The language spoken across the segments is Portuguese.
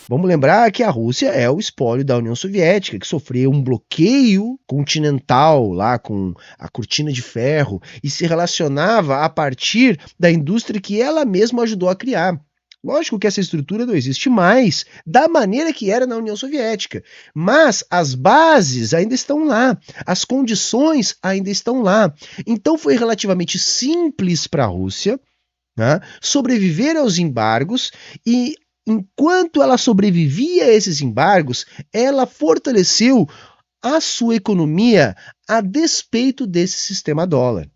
Vamos lembrar que a Rússia é o espólio da União Soviética, que sofreu um bloqueio continental lá com a cortina de ferro e se relacionava a partir da indústria que ela mesma ajudou a criar. Lógico que essa estrutura não existe mais da maneira que era na União Soviética, mas as bases ainda estão lá, as condições ainda estão lá. Então foi relativamente simples para a Rússia, né, sobreviver aos embargos e enquanto ela sobrevivia a esses embargos, ela fortaleceu a sua economia a despeito desse sistema dólar.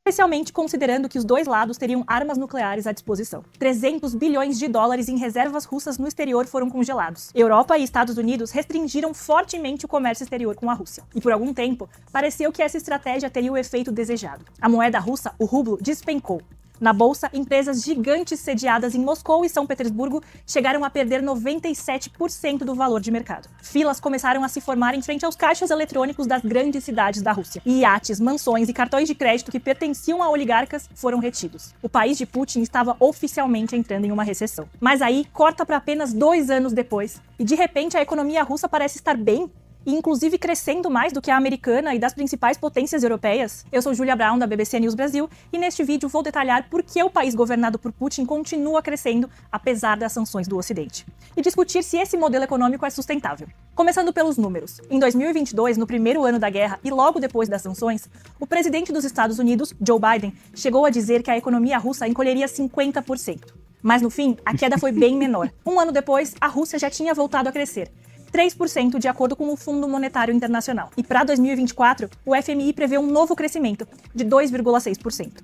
Especialmente considerando que os dois lados teriam armas nucleares à disposição. 300 bilhões de dólares em reservas russas no exterior foram congelados. Europa e Estados Unidos restringiram fortemente o comércio exterior com a Rússia. E por algum tempo, pareceu que essa estratégia teria o efeito desejado. A moeda russa, o rublo, despencou. Na bolsa, empresas gigantes sediadas em Moscou e São Petersburgo chegaram a perder 97% do valor de mercado. Filas começaram a se formar em frente aos caixas eletrônicos das grandes cidades da Rússia. E iates, mansões e cartões de crédito que pertenciam a oligarcas foram retidos. O país de Putin estava oficialmente entrando em uma recessão. Mas aí, corta para apenas 2 anos depois, e de repente a economia russa parece estar bem, e inclusive crescendo mais do que a americana e das principais potências europeias. Eu sou Julia Brown, da BBC News Brasil, e neste vídeo vou detalhar por que o país governado por Putin continua crescendo, apesar das sanções do Ocidente. E discutir se esse modelo econômico é sustentável. Começando pelos números. Em 2022, no primeiro ano da guerra e logo depois das sanções, o presidente dos Estados Unidos, Joe Biden, chegou a dizer que a economia russa encolheria 50%. Mas no fim, a queda foi bem menor. Um ano depois, a Rússia já tinha voltado a crescer. 3% de acordo com o Fundo Monetário Internacional. E para 2024, o FMI prevê um novo crescimento, de 2,6%.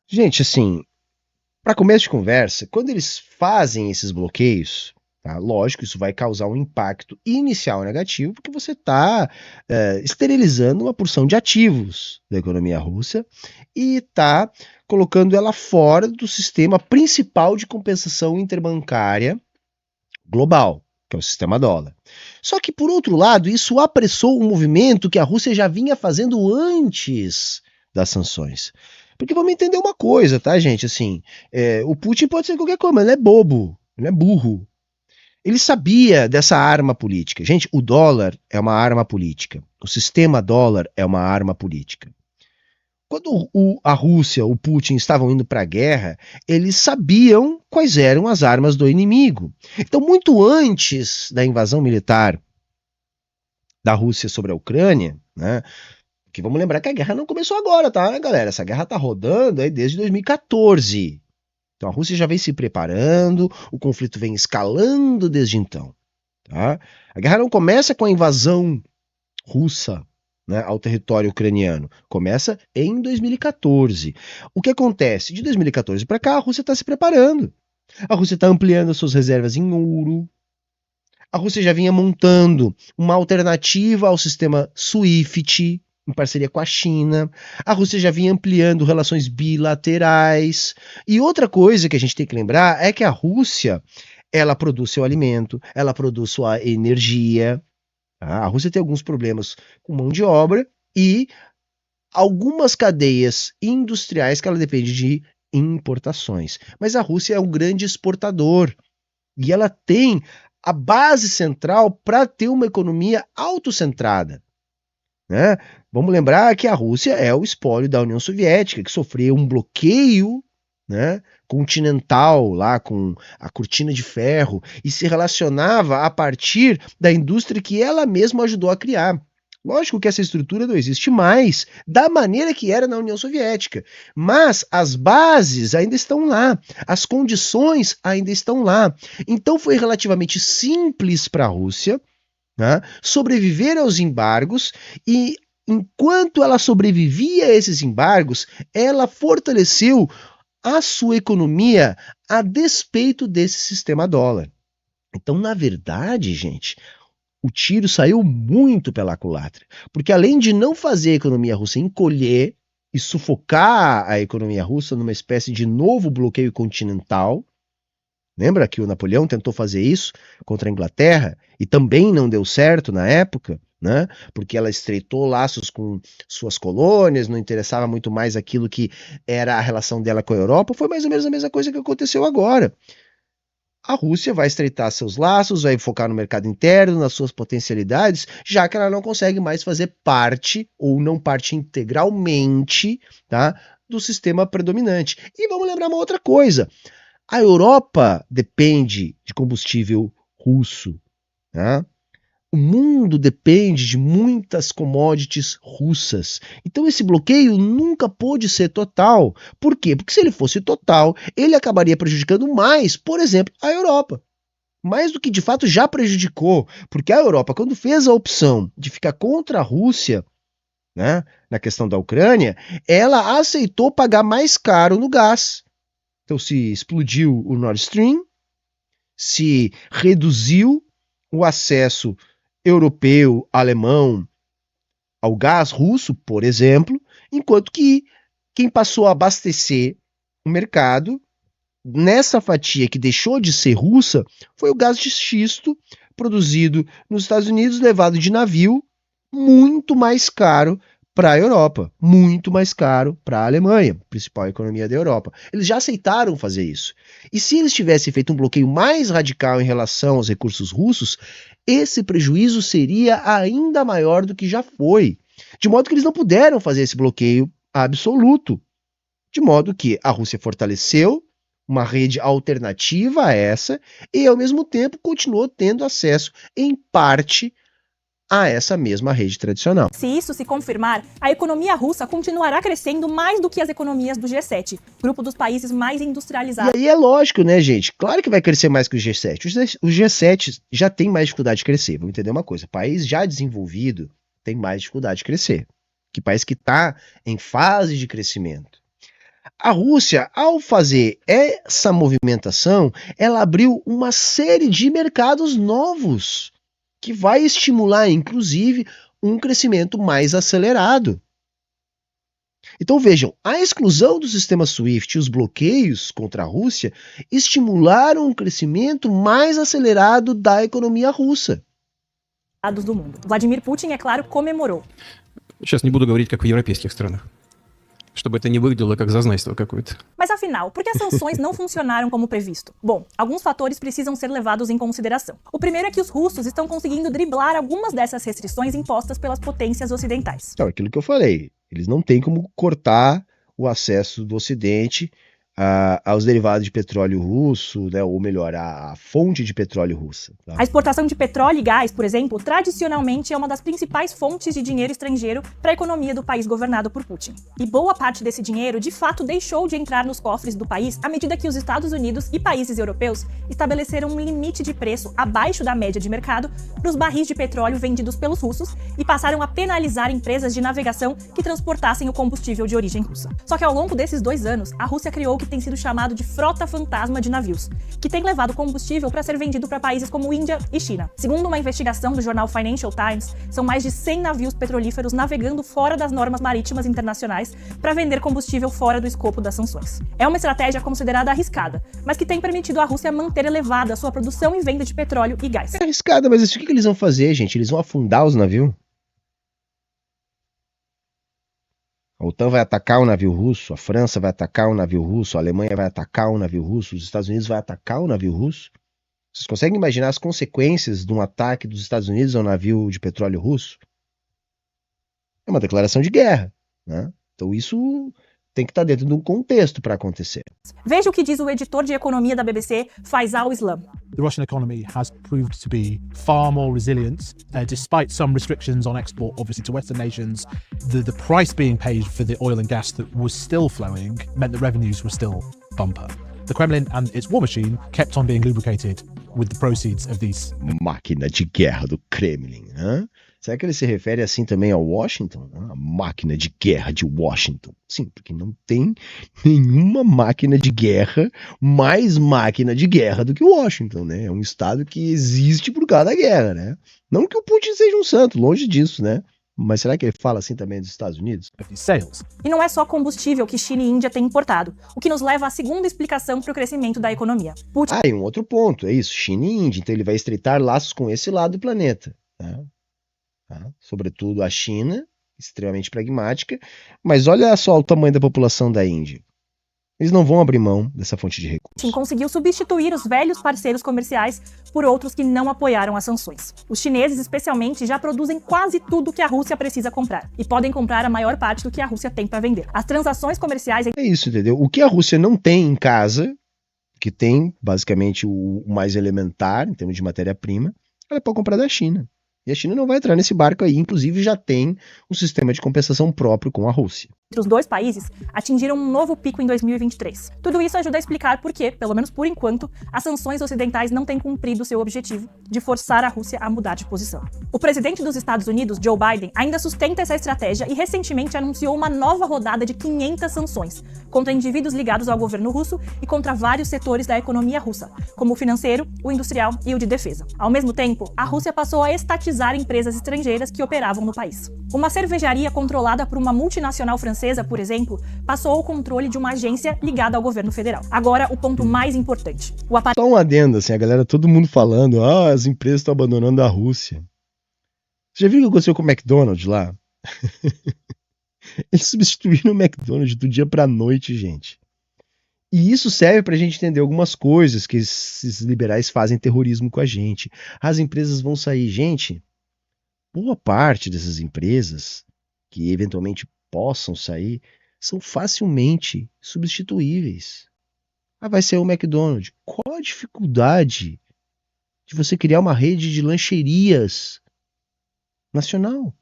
Gente, assim, para começo de conversa, quando eles fazem esses bloqueios, tá, lógico, isso vai causar um impacto inicial negativo, porque você está esterilizando uma porção de ativos da economia russa e está colocando ela fora do sistema principal de compensação interbancária global, que é o sistema dólar. Só que, por outro lado, isso apressou um movimento que a Rússia já vinha fazendo antes das sanções. Porque vamos entender uma coisa, tá, gente? Assim, o Putin pode ser qualquer coisa, mas ele é bobo, ele é burro. Ele sabia dessa arma política. Gente, o dólar é uma arma política. O sistema dólar é uma arma política. Quando a Rússia, o Putin estavam indo para a guerra, eles sabiam quais eram as armas do inimigo. Então, muito antes da invasão militar da Rússia sobre a Ucrânia, né, que vamos lembrar que a guerra não começou agora, tá, galera? Essa guerra tá rodando aí desde 2014. Então a Rússia já vem se preparando, o conflito vem escalando desde então. Tá? A guerra não começa com a invasão russa, né, ao território ucraniano. Começa em 2014. O que acontece? De 2014 para cá, a Rússia está se preparando. A Rússia está ampliando as suas reservas em ouro. A Rússia já vinha montando uma alternativa ao sistema SWIFT, em parceria com a China. A Rússia já vinha ampliando relações bilaterais. E outra coisa que a gente tem que lembrar é que a Rússia, ela produz seu alimento, ela produz sua energia. A Rússia tem alguns problemas com mão de obra e algumas cadeias industriais que ela depende de importações. Mas a Rússia é um grande exportador e ela tem a base central para ter uma economia autocentrada. Né? Vamos lembrar que a Rússia é o espólio da União Soviética, que sofreu um bloqueio, né, continental lá com a cortina de ferro e se relacionava a partir da indústria que ela mesma ajudou a criar. Lógico que essa estrutura não existe mais da maneira que era na União Soviética, mas as bases ainda estão lá, as condições ainda estão lá. Então foi relativamente simples para a Rússia, né, sobreviver aos embargos e enquanto ela sobrevivia a esses embargos, ela fortaleceu a sua economia a despeito desse sistema dólar. Então, na verdade, gente, o tiro saiu muito pela culatra, porque além de não fazer a economia russa encolher e sufocar a economia russa numa espécie de novo bloqueio continental, lembra que o Napoleão tentou fazer isso contra a Inglaterra e também não deu certo na época, né? Porque ela estreitou laços com suas colônias, não interessava muito mais aquilo que era a relação dela com a Europa. Foi mais ou menos a mesma coisa que aconteceu agora. a Rússia vai estreitar seus laços, vai focar no mercado interno, nas suas potencialidades, já que ela não consegue mais fazer parte, ou não parte integralmente, tá, do sistema predominante. E vamos lembrar uma outra coisa, a Europa depende de combustível russo, tá? O mundo depende de muitas commodities russas. Então esse bloqueio nunca pôde ser total. Por quê? Porque se ele fosse total, ele acabaria prejudicando mais, por exemplo, a Europa. Mais do que de fato já prejudicou. Porque a Europa, quando fez a opção de ficar contra a Rússia, né, na questão da Ucrânia, ela aceitou pagar mais caro no gás. Então se explodiu o Nord Stream, se reduziu o acesso europeu, alemão, ao gás russo, por exemplo, enquanto que quem passou a abastecer o mercado nessa fatia que deixou de ser russa foi o gás de xisto produzido nos Estados Unidos, levado de navio, muito mais caro para a Europa, muito mais caro para a Alemanha, principal economia da Europa. Eles já aceitaram fazer isso. E se eles tivessem feito um bloqueio mais radical em relação aos recursos russos, esse prejuízo seria ainda maior do que já foi. De modo que eles não puderam fazer esse bloqueio absoluto. De modo que a Rússia fortaleceu uma rede alternativa a essa e, ao mesmo tempo, continuou tendo acesso, em parte, a essa mesma rede tradicional. Se isso se confirmar, a economia russa continuará crescendo mais do que as economias do G7, grupo dos países mais industrializados. E aí é lógico, né, gente? Claro que vai crescer mais que o G7. O G7 já tem mais dificuldade de crescer. Vamos entender uma coisa. País já desenvolvido tem mais dificuldade de crescer. Que país que está em fase de crescimento. A Rússia, ao fazer essa movimentação, ela abriu uma série de mercados novos, que vai estimular, inclusive, um crescimento mais acelerado. Então vejam, a exclusão do sistema SWIFT e os bloqueios contra a Rússia estimularam um crescimento mais acelerado da economia russa. Do mundo. Vladimir Putin, é claro, comemorou. Сейчас не буду говорить, как в европейских странах. Чтобы это не выглядело как зазнайство какое-то. Mas afinal, por que as sanções não funcionaram como previsto? Bom, alguns fatores precisam ser levados em consideração. O primeiro é que os russos estão conseguindo driblar algumas dessas restrições impostas pelas potências ocidentais. Então, aquilo que eu falei, eles não têm como cortar o acesso do Ocidente aos derivados de petróleo russo, né, ou melhor, a fonte de petróleo russa. Tá? A exportação de petróleo e gás, por exemplo, tradicionalmente é uma das principais fontes de dinheiro estrangeiro para a economia do país governado por Putin. E boa parte desse dinheiro, de fato, deixou de entrar nos cofres do país à medida que os Estados Unidos e países europeus estabeleceram um limite de preço abaixo da média de mercado para os barris de petróleo vendidos pelos russos e passaram a penalizar empresas de navegação que transportassem o combustível de origem russa. Só que ao longo desses 2 anos, a Rússia criou o que tem sido chamado de frota fantasma de navios, que tem levado combustível para ser vendido para países como Índia e China. Segundo uma investigação do jornal Financial Times, são mais de 100 navios petrolíferos navegando fora das normas marítimas internacionais para vender combustível fora do escopo das sanções. É uma estratégia considerada arriscada, mas que tem permitido à Rússia manter elevada a sua produção e venda de petróleo e gás. É arriscada, mas o que eles vão fazer, gente? Eles vão afundar os navios? A OTAN vai atacar um navio russo, a França vai atacar um navio russo, a Alemanha vai atacar um navio russo, os Estados Unidos vai atacar um navio russo. Vocês conseguem imaginar as consequências de um ataque dos Estados Unidos a um navio de petróleo russo? É uma declaração de guerra, né? Então isso tem que estar dentro de um contexto para acontecer. Veja o que diz o editor de economia da BBC, Faisal Islam. The Russian economy has proved to be far more resilient, despite some restrictions on export, obviously, to Western nations. The price being paid for the oil and gas that was still flowing meant that revenues were still bumper. The Kremlin and its war machine kept on being lubricated with the proceeds of these. Máquina de guerra do Kremlin, né? Será que ele se refere assim também ao Washington? A máquina de guerra de Washington. Sim, porque não tem nenhuma máquina de guerra mais máquina de guerra do que Washington, né? É um estado que existe por causa da guerra, né? Não que o Putin seja um santo, longe disso, né? Mas será que ele fala assim também dos Estados Unidos? Sales. E não é só combustível que China e Índia têm importado, o que nos leva à segunda explicação para o crescimento da economia. Putin... e um outro ponto, é isso, China e Índia. Então ele vai estreitar laços com esse lado do planeta, né? Sobretudo a China, extremamente pragmática, mas olha só o tamanho da população da Índia. Eles não vão abrir mão dessa fonte de recursos. Conseguiu substituir os velhos parceiros comerciais por outros que não apoiaram as sanções. Os chineses, especialmente, já produzem quase tudo que a Rússia precisa comprar e podem comprar a maior parte do que a Rússia tem para vender. As transações comerciais... É isso, entendeu? O que a Rússia não tem em casa, que tem basicamente o mais elementar em termos de matéria-prima, ela pode comprar da China. E a China não vai entrar nesse barco aí, inclusive já tem um sistema de compensação próprio com a Rússia. Entre os dois países, atingiram um novo pico em 2023. Tudo isso ajuda a explicar por que, pelo menos por enquanto, as sanções ocidentais não têm cumprido seu objetivo de forçar a Rússia a mudar de posição. O presidente dos Estados Unidos, Joe Biden, ainda sustenta essa estratégia e recentemente anunciou uma nova rodada de 500 sanções contra indivíduos ligados ao governo russo e contra vários setores da economia russa, como o financeiro, o industrial e o de defesa. Ao mesmo tempo, a Rússia passou a estatizar empresas estrangeiras que operavam no país. Uma cervejaria controlada por uma multinacional francesa, por exemplo, passou ao controle de uma agência ligada ao governo federal. Agora, o ponto mais importante. Só um adendo, assim, a galera, todo mundo falando, as empresas estão abandonando a Rússia. Você já viu o que aconteceu com o McDonald's lá? Eles substituíram o McDonald's do dia pra noite, gente. E isso serve pra gente entender algumas coisas que esses liberais fazem terrorismo com a gente. As empresas vão sair, gente. Boa parte dessas empresas que eventualmente possam sair são facilmente substituíveis. Vai ser o McDonald's. Qual a dificuldade de você criar uma rede de lancherias nacional?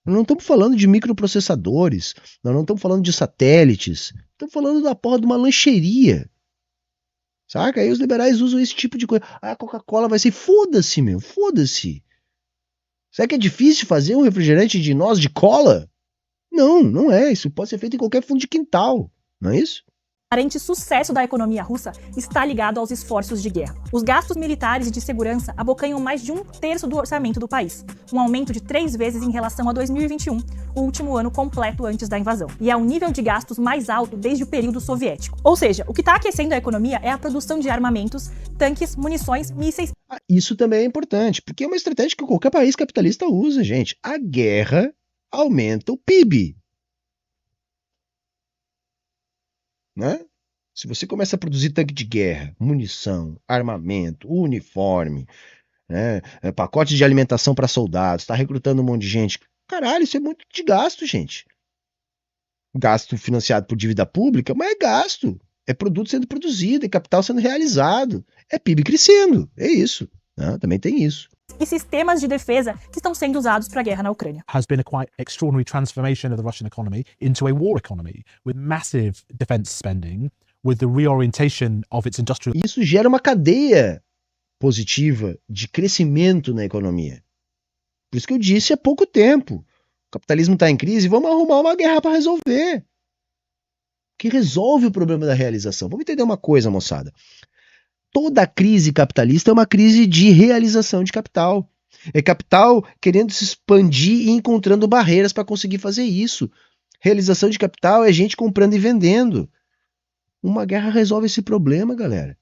Nós não estamos falando de microprocessadores, nós não estamos falando de satélites, estamos falando da porra de uma lancheria. Saca? Aí os liberais usam esse tipo de coisa. A Coca-Cola vai ser... Foda-se, meu, foda-se. Será que é difícil fazer um refrigerante de noz de cola? Não, não é. Isso pode ser feito em qualquer fundo de quintal. Não é isso? O aparente sucesso da economia russa está ligado aos esforços de guerra. Os gastos militares e de segurança abocanham mais de 1/3 do orçamento do país, um aumento de 3 vezes em relação a 2021, o último ano completo antes da invasão. E é o nível de gastos mais alto desde o período soviético. Ou seja, o que está aquecendo a economia é a produção de armamentos, tanques, munições, mísseis... Isso também é importante, porque é uma estratégia que qualquer país capitalista usa, gente. A guerra aumenta o PIB. Né? Se você começa a produzir tanque de guerra, munição, armamento, uniforme, né, pacote de alimentação para soldados, está recrutando um monte de gente. Caralho, isso é muito de gasto, gente. Gasto financiado por dívida pública, mas é gasto. É produto sendo produzido, é capital sendo realizado, é PIB crescendo, é isso. Né? Também tem isso. E sistemas de defesa que estão sendo usados para a guerra na Ucrânia. Has been a quite extraordinary transformation of the Russian economy into a war economy with massive defense spending, with the reorientation of its industrial... Isso gera uma cadeia positiva de crescimento na economia. Por isso que eu disse há pouco tempo. O capitalismo está em crise, vamos arrumar uma guerra para resolver. Que resolve o problema da realização. Vamos entender uma coisa, moçada. Toda crise capitalista é uma crise de realização de capital. É capital querendo se expandir e encontrando barreiras para conseguir fazer isso. Realização de capital é gente comprando e vendendo. Uma guerra resolve esse problema, galera.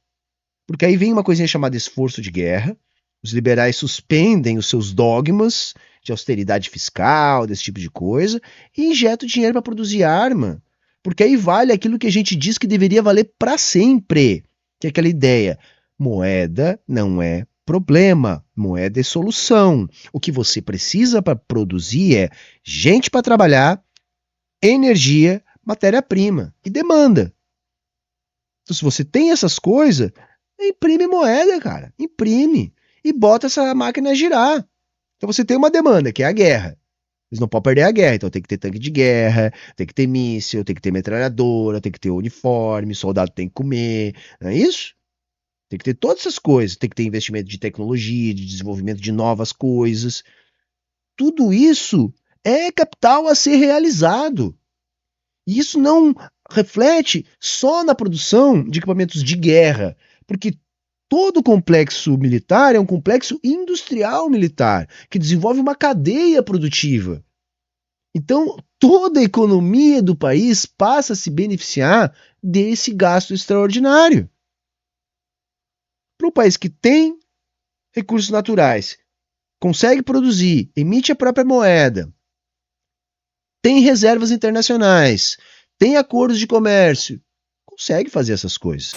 Porque aí vem uma coisinha chamada esforço de guerra. Os liberais suspendem os seus dogmas de austeridade fiscal, desse tipo de coisa, e injetam dinheiro para produzir arma. Porque aí vale aquilo que a gente diz que deveria valer para sempre. Que é aquela ideia, moeda não é problema, moeda é solução. O que você precisa para produzir é gente para trabalhar, energia, matéria-prima e demanda. Então, se você tem essas coisas, imprime moeda, cara, imprime e bota essa máquina a girar. Então você tem uma demanda, que é a guerra. Eles não podem perder a guerra, então tem que ter tanque de guerra, tem que ter míssil, tem que ter metralhadora, tem que ter uniforme, soldado tem que comer, não é isso? Tem que ter todas essas coisas, tem que ter investimento de tecnologia, de desenvolvimento de novas coisas. Tudo isso é capital a ser realizado. E isso não reflete só na produção de equipamentos de guerra, porque todo complexo militar é um complexo industrial militar, que desenvolve uma cadeia produtiva. Então, toda a economia do país passa a se beneficiar desse gasto extraordinário. Para um país que tem recursos naturais, consegue produzir, emite a própria moeda, tem reservas internacionais, tem acordos de comércio, consegue fazer essas coisas.